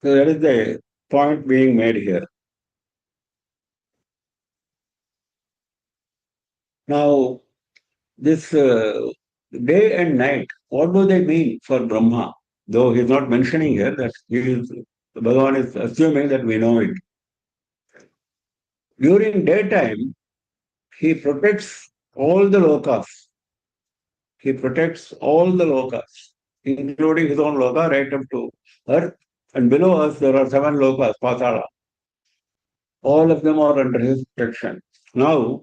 A: So that is the point being made here. Now, this day and night, what do they mean for Brahma? Though he is not mentioning here that Bhagavan is assuming that we know it. During daytime, he protects all the lokas. He protects all the lokas, including his own loka, right up to earth. And below us, there are 7 lokas, Patala. All of them are under his protection. Now,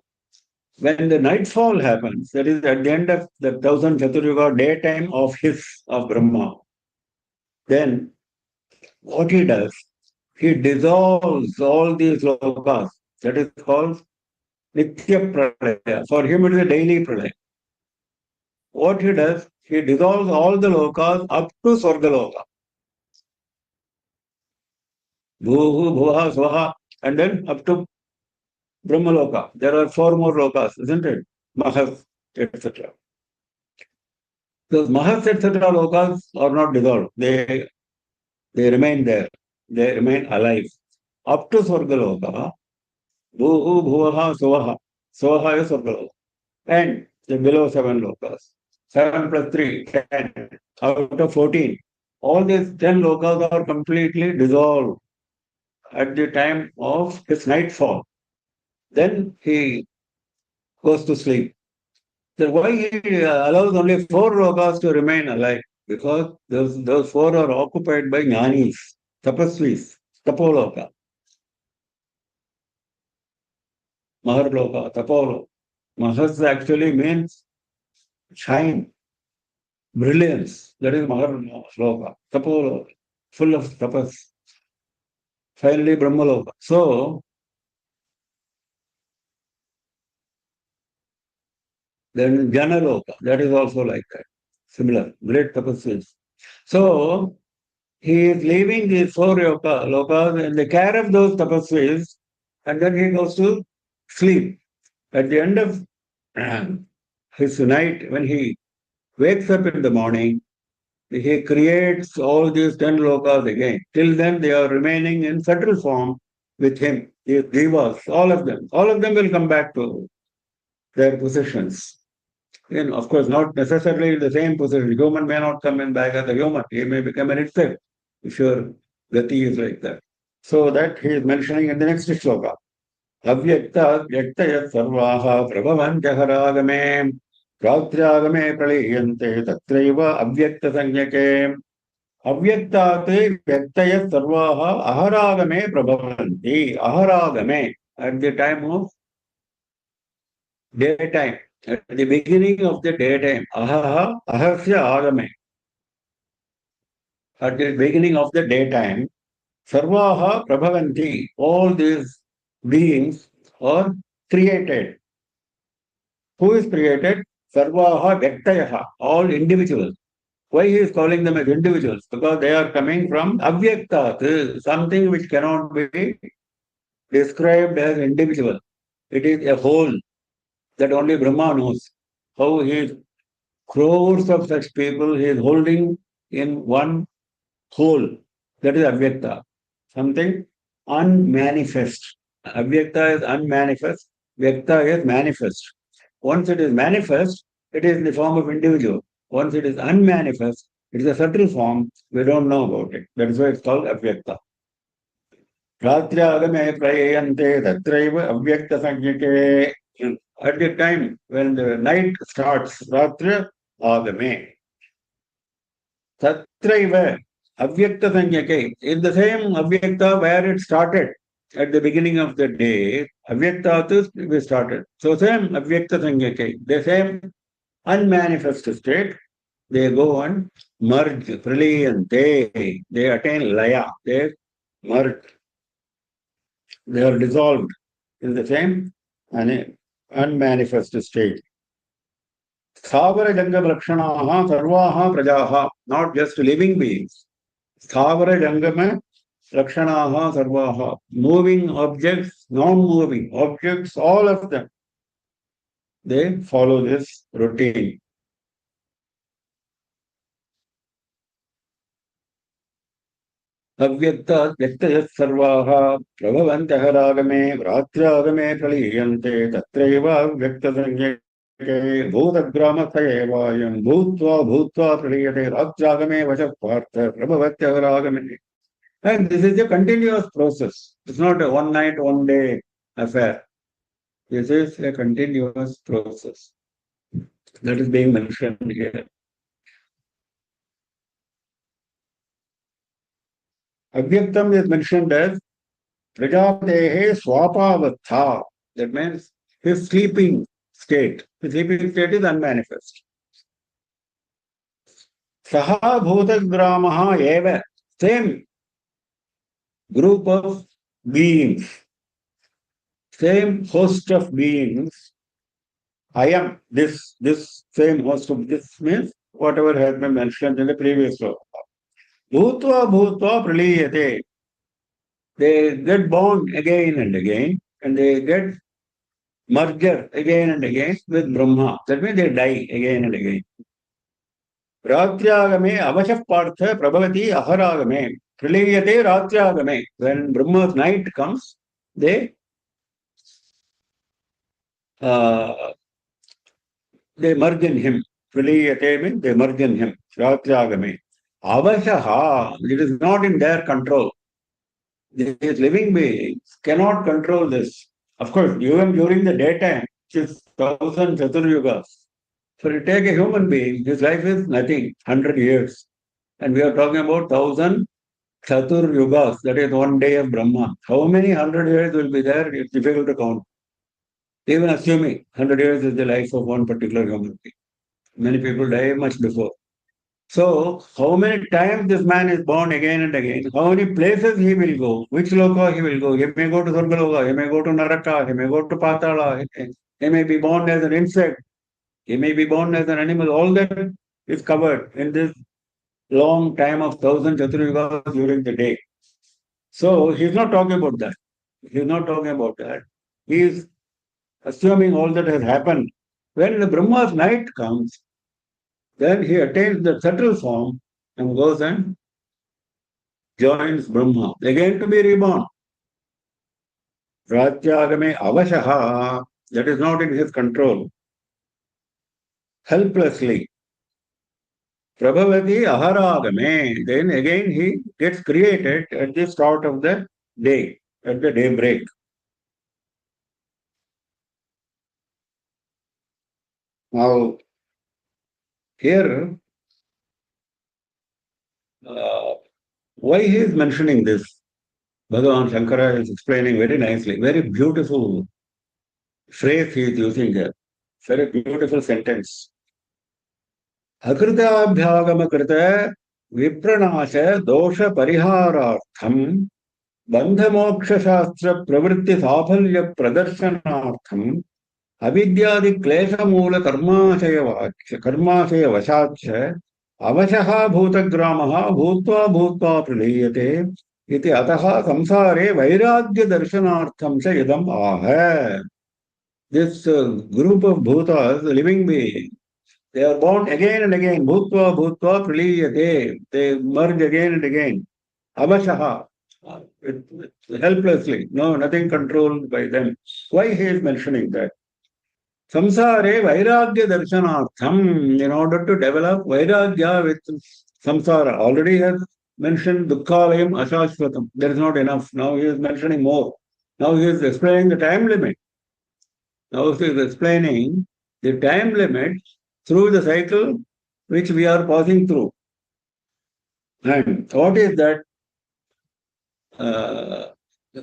A: when the nightfall happens, that is at the end of the 1,000 Chaturyuga daytime of Brahma, then what he does, he dissolves all these lokas. That is called Nitya Pralaya. For him, it is a daily pralaya. What he does, he dissolves all the lokas up to Swargaloka. Bhuhu, Bhuha, Swaha, and then up to Brahmaloka. There are 4 more lokas, isn't it? Mahas, etc. Those Mahas, etc. lokas are not dissolved. They remain there. They remain alive. Up to Swargaloka, Bhuhu, Bhuvaha, Swaha. Swaha is Swargaloka. And the below 7 lokas. 7 plus 3, 10. Out of 14. All these 10 lokas are completely dissolved at the time of his nightfall. Then he goes to sleep. So why he allows only 4 lokas to remain alive? Because those 4 are occupied by jnanis, tapasvis, tapoloka, maharloka, tapolo. Mahas actually means shine, brilliance. That is maharloka, tapoloka, full of tapas. Finally, brahmaloka. So, then Janaloka, that is also like that. Similar, great tapasvis. So, he is leaving these 4 lokas in the care of those tapasvis, and then he goes to sleep. At the end of his night, when he wakes up in the morning, he creates all these 10 lokas again. Till then, they are remaining in subtle form with him. These devas, all of them will come back to their positions. And of course, not necessarily the same position. Human may not come in back as a human. He may become an itself, if your gati is like that. So that he is mentioning in the next shloka. Avyakta vyaktaya sarvaha prabhavantyaharaagame pratyagame praliyante tatraiva avyakta sanyake. Avyaktat Vyaktaya Sarvaha Aharagame Prabhavanti. Aharagame, at the time of daytime, at the beginning of the daytime. Ahaha Ahasya Agame. At the beginning of the daytime, Sarvaha Prabhavanti. All these beings are created. Who is created? Sarvaha Vyaktayaha. All individuals. Why he is calling them as individuals? Because they are coming from avyaktat, something which cannot be described as individual. It is a whole that only Brahma knows. How he is crores of such people he is holding in one whole. That is avyakta. Something unmanifest. Avyakta is unmanifest. Vyakta is manifest. Once it is manifest, it is in the form of individual. Once it is unmanifest, it is a subtle form. We don't know about it. That is why it's called avyakta. Ratragame prayante tatraiva avyakta sanjake. At the time when the night starts, Ratra agame. Tatraiva avyakta sanjake. In the same avyakta where it started, at the beginning of the day, avyakta we started. So same avyakta sanjake, the same unmanifest state, they go and merge, praliyante, they attain laya, they merge, they are dissolved in the same unmanifest state. Sthavara jangam lakshanaha sarvaha prajaha, not just living beings. Sthavara jangama lakshanaha sarvaha, moving objects, non-moving objects, all of them, they follow this routine. Avyakta Vyaktayat Sarvaha Prabhavantah Ragame Vratragame Praliyante Tatreva Vyakta Sanjake Bhutagrama Sayevayam Bhutva Bhutva Praliyate Ratragame Vachapartha Prabhavatya Ragame. And this is a continuous process. It's not a one night, one day affair. This is a continuous process that is being mentioned here. Avyaktam is mentioned as Prajapatehe Swapavatha. That means his sleeping state. His sleeping state is unmanifest. Saha Bhutagramaha Eva. Same group of beings. Same host of beings. I am this same host of this means whatever has been mentioned in the previous sloka. Bhutva Bhutva Praliyate. They get born again and again, and they get merger again and again with Brahma. That means they die again and again. Ratyagame avashapartha prabhavati aharagame. Priliyate ratyagame. When Brahma's night comes, they merge in him. Priliyate means they merge in him. Ratyagame. Avashaha, it is not in their control. These living beings cannot control this. Of course, even during the daytime, which is 1000 Chaturyugas. So you take a human being, his life is nothing, 100 years. And we are talking about 1000 Chaturyugas, that is one day of Brahma. How many 100 years will be there? It's difficult to count. Even assuming 100 years is the life of one particular human being. Many people die much before. So, how many times this man is born again and again, how many places he will go, which loka he will go. He may go to Sargaloka, he may go to Naraka, he may go to Patala, he may be born as an insect, he may be born as an animal. All that is covered in this long time of 1000 Chaturyugas during the day. So, he is not talking about that. He is not talking about that. He is assuming all that has happened. When the Brahma's night comes, then he attains the subtle form and goes and joins Brahma, again to be reborn. Ratyagame avashaha, that is not in his control. Helplessly. Prabhavati aharagame, then again he gets created at the start of the day, at the daybreak. Now, here, Why he is mentioning this? Bhagavan Shankara is explaining very nicely, very beautiful phrase he is using here. Very beautiful sentence. Akritabhyagamakrita vipranaša dosha pariharartham bandhamokshashastra pravritti safalya pradarsanartham avidyadi klesha moola karmashaya vashacha avashaha bhutagramaha bhutva bhutva priliyate iti ataha samsare vairagya darshanartham cha idam aha. This group of bhutas, living beings, they are born again and again. Bhutva bhutva priliyate. They merge again and again. Avashaha. Helplessly. No, nothing controlled by them. Why he is mentioning that? Samsare vairagya darshanartham. In order to develop vairagya with samsara. Already has mentioned dukkhalayam ashashvatam. There is not enough. Now he is mentioning more. Now he is explaining the time limit. Now he is explaining the time limit through the cycle which we are passing through. And what is that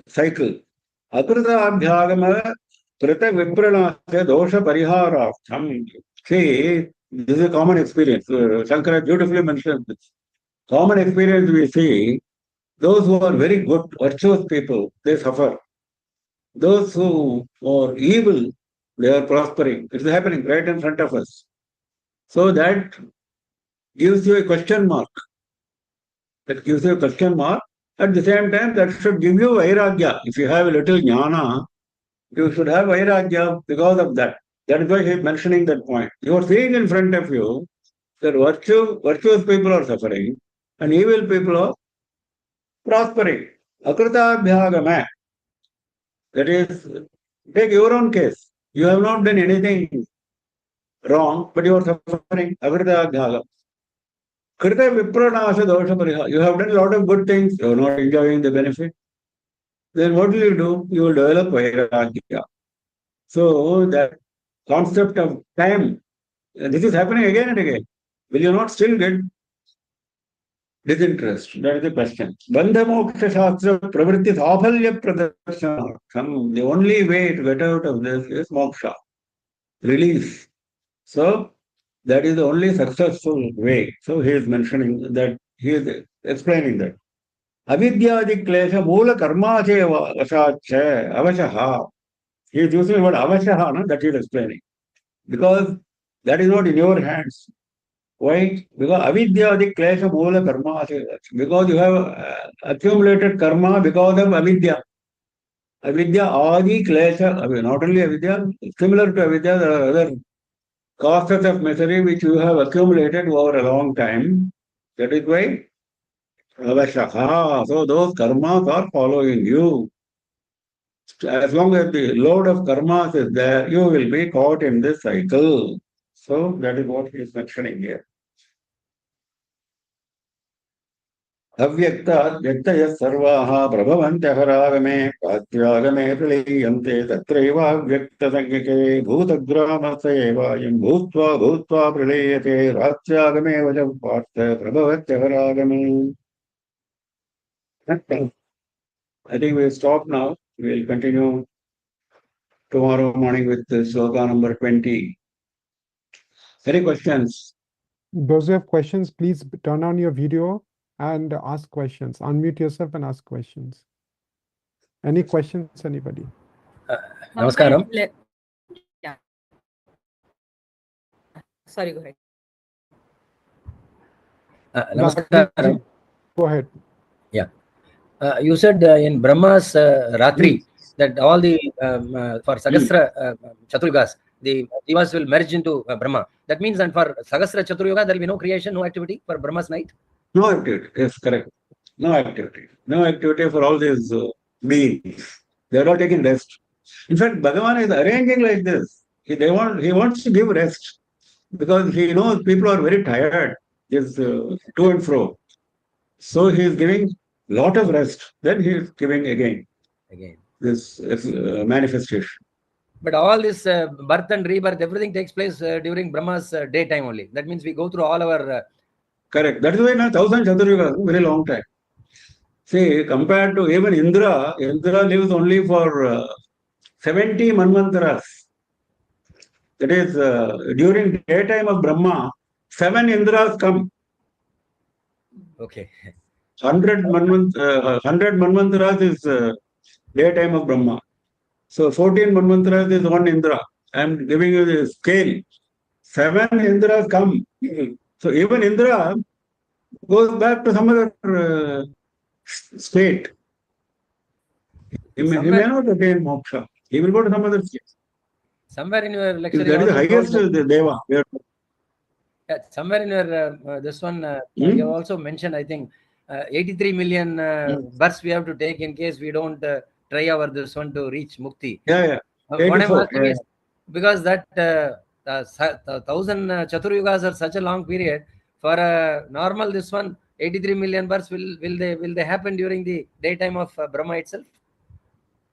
A: cycle? Akritabhyagama krita vipranasya dosha pariharartham. See, this is a common experience. Shankara beautifully mentioned this. Common experience we see, those who are very good, virtuous people, they suffer. Those who are evil, they are prospering. It's happening right in front of us. So that gives you a question mark. That gives you a question mark. At the same time, that should give you vairagya. If you have a little jnana, you should have vairagya because of that. That is why he is mentioning that point. You are seeing in front of you that virtuous people are suffering and evil people are prospering. Akritabhyagama. That is, take your own case. You have not done anything wrong, but you are suffering. Akritabhyagama. Krita vipranasha dosha pariha. You have done a lot of good things. You are not enjoying the benefit. Then what will you do? You will develop vairagya. So that concept of time, this is happening again and again. Will you not still get disinterest? That is the question. Bandha moksha shastra pravritti safalya pradarshanaartham. The only way to get out of this is moksha, release. So that is the only successful way. So he is mentioning that, he is explaining that. Avidyadi klesha moola karmache vashache avashaha. He is using the word avashaha, no? That he is explaining. Because that is not in your hands. Why? Because avidyadi klesha moola karmache. Because you have accumulated karma because of avidya. Avidya adi klesha, not only avidya, similar to avidya, there are other causes of misery which you have accumulated over a long time. That is why avashaha. So those karmas are following you. As long as the load of karmas is there, you will be caught in this cycle. So that is what he is mentioning here. Avyakta vyaktaya sarvaha prabhavantyah ragame pratyagame priliyante tatraiva vyakta sangyake bhutagrama sayevayam bhutva bhutva priliyate ratyagame vajam partha prabhavantyah ragame. I think we'll stop now. We'll continue tomorrow morning with sloka number 20. Any questions?
B: Those who have questions, please turn on your video and ask questions. Unmute yourself and ask questions. Any questions, anybody?
C: Namaskaram. Yeah. Sorry, go ahead.
B: Namaskaram. Go ahead.
D: Yeah. You said in Brahma's Ratri that all the for Sagasra Chaturyugas, the Divas will merge into Brahma. That means, and for Sagasra Chaturyuga, there will be no creation, no activity for Brahma's night?
A: No activity, yes, correct. No activity. No activity for all these beings. They are all taking rest. In fact, Bhagavan is arranging like this. He wants to give rest because he knows people are very tired. This to and fro. So he is giving lot of rest. Then he is giving again this manifestation.
D: But all this birth and rebirth, everything takes place during Brahma's daytime only. That means we go through all our...
A: Correct. That is why now 1000 Chaturyugas, very long time. See, compared to even Indra, Indra lives only for 70 manvantaras. That is, during daytime of Brahma, 7 Indras come.
D: Okay.
A: 100 manvantaras is daytime of Brahma. So 14 manvantaras is 1 Indra. I am giving you the scale. 7 Indras come. So even Indra goes back to some other state. He may not attain moksha. He will go to some other state.
D: Somewhere in your lecture,
A: That is the highest deva.
D: Yeah, somewhere in your this one, you have also mentioned, I think, 83 million births we have to take in case we don't try our this one to reach mukti.
A: Yeah.
D: What I'm asking is, because that 1,000 Chaturyugas are such a long period, for a normal this one, 83 million births will they happen during the daytime of Brahma itself?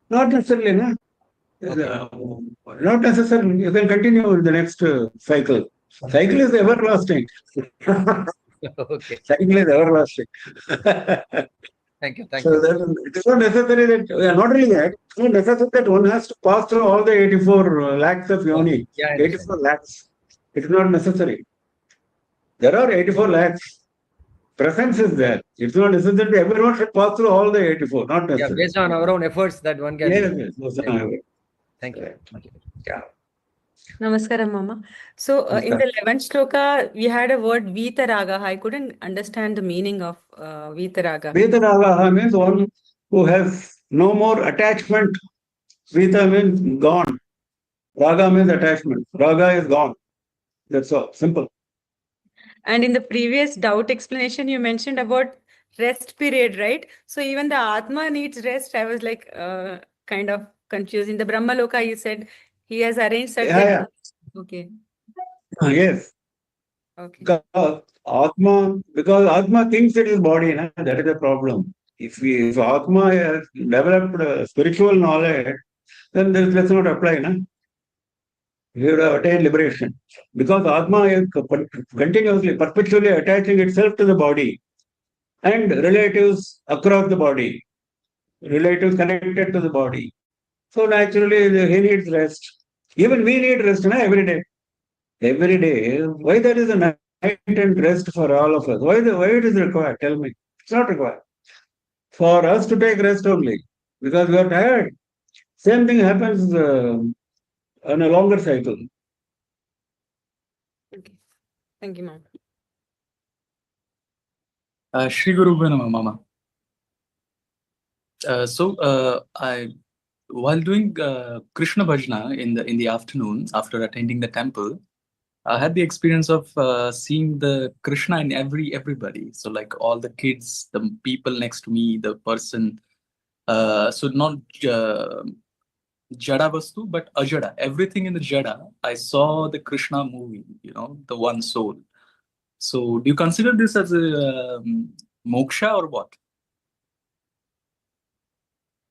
A: Not necessarily, no?
D: Okay.
A: Not necessarily. You can continue in the next cycle. Cycle is everlasting.
D: Okay.
A: Cycle is everlasting.
D: Thank you. Thank
A: So
D: you.
A: it is not necessary that, not really that, it's not necessary that one has to pass through all the 84 lakhs of yoni.
D: Yeah,
A: 84 lakhs. It is not necessary. There are 84 lakhs. Presence is there. It's not necessary that everyone should pass through all the 84. Not necessary.
D: Yeah, based on our own efforts that one can.
A: Yes.
D: Thank you.
A: Yeah.
C: Namaskaram, Mama. So in the 11th shloka, we had a word Vitaraga. I couldn't understand the meaning of Vitaraga.
A: Vitaraga means one who has no more attachment. Vita means gone. Raga means attachment. Raga is gone. That's all. Simple.
C: And in the previous doubt explanation, you mentioned about rest period, right? So even the Atma needs rest. I was like kind of confused. In the Brahma Loka, you said he has arranged such that. Okay.
A: Yes.
C: Okay.
A: Because Atma thinks it is body, na? That is the problem. If Atma has developed spiritual knowledge, then let's not apply, na? He would have attained liberation. Because Atma is continuously, perpetually attaching itself to the body and relatives across the body, relatives connected to the body. So naturally, he needs rest. Even we need rest, na, every day. Every day. Why there is a night and rest for all of us? Why it is required? Tell me. It's not required. For us to take rest only. Because we are tired. Same thing happens on a longer cycle.
C: Okay. Thank you, Mom.
E: Shri Guru Namaha, Mama. While doing Krishna Bhajana in the afternoon after attending the temple, I had the experience of seeing the Krishna in everybody. So like all the kids, the people next to me, the person. So not Jada Vastu, but Ajada. Everything in the Jada, I saw the Krishna movie, the one soul. So do you consider this as a moksha or what?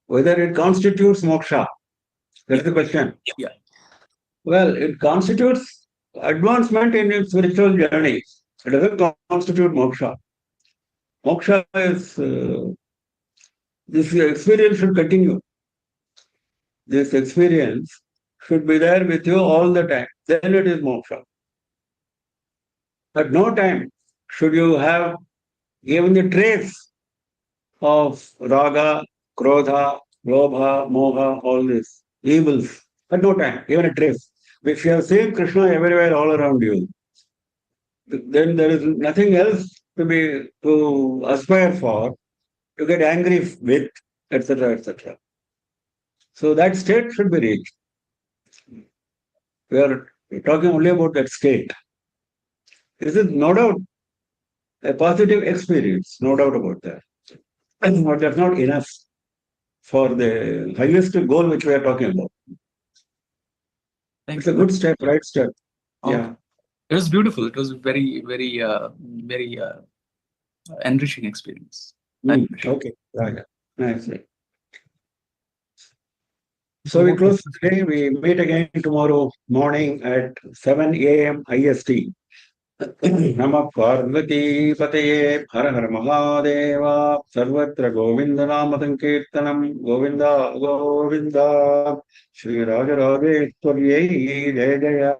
A: Whether it constitutes moksha. That's the question.
E: Yeah.
A: Well, it constitutes advancement in its spiritual journey. It doesn't constitute moksha. Moksha is, this experience should continue. This experience should be there with you all the time. Then it is moksha. At no time should you have even the trace of raga, krodha, lobha, moha, all these evils. At no time, even a trace. If you have seen Krishna everywhere all around you, then there is nothing else to aspire for, to get angry with, etc., etc. So that state should be reached. We are talking only about that state. This is no doubt a positive experience, no doubt about that. But that's not enough for the highest goal which we are talking about. It's a good step, right step. Yeah.
E: It was beautiful. It was very, very, very enriching experience.
A: Okay. Nice. So we close today. We meet again tomorrow morning at 7 AM IST. नमः पार्वतीपतये हर हर महादेव सर्वत्र गोविंद नाम संकीर्तनम गोविंद गोविंद श्री राजराजेश्वर्यै जय जय